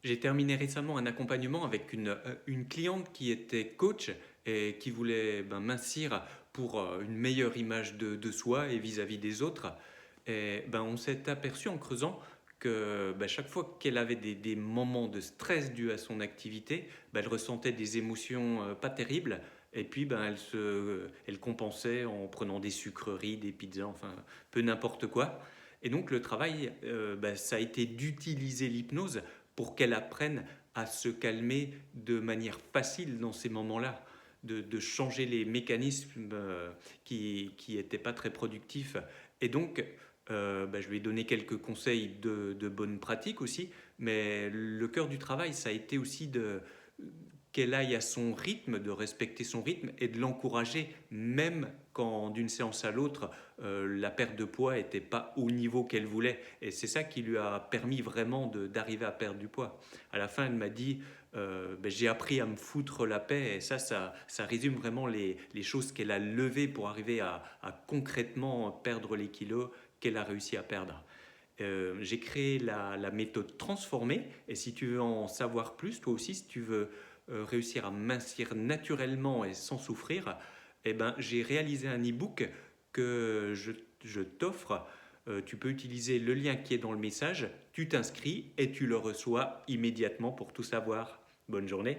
J'ai terminé récemment un accompagnement avec une cliente qui était coach et qui voulait mincir pour une meilleure image de soi et vis-à-vis des autres. Et on s'est aperçu en creusant que chaque fois qu'elle avait des moments de stress dus à son activité, elle ressentait des émotions pas terribles. Et puis elle compensait en prenant des sucreries, des pizzas, enfin peu n'importe quoi. Et donc le travail, ça a été d'utiliser l'hypnose pour qu'elle apprenne à se calmer de manière facile dans ces moments-là, de changer les mécanismes qui n'étaient pas très productifs. Et donc, je lui ai donné quelques conseils de bonnes pratiques aussi, mais le cœur du travail, ça a été aussi qu'elle aille à son rythme, de respecter son rythme et de l'encourager, même quand d'une séance à l'autre, la perte de poids n'était pas au niveau qu'elle voulait. Et c'est ça qui lui a permis vraiment d'arriver à perdre du poids. À la fin, elle m'a dit, j'ai appris à me foutre la paix, et ça résume vraiment les choses qu'elle a levées pour arriver à concrètement perdre les kilos qu'elle a réussi à perdre. J'ai créé la méthode transformée, et si tu veux en savoir plus, toi aussi, si tu veux réussir à mincir naturellement et sans souffrir, j'ai réalisé un e-book que je t'offre. Tu peux utiliser le lien qui est dans le message, tu t'inscris et tu le reçois immédiatement pour tout savoir. Bonne journée.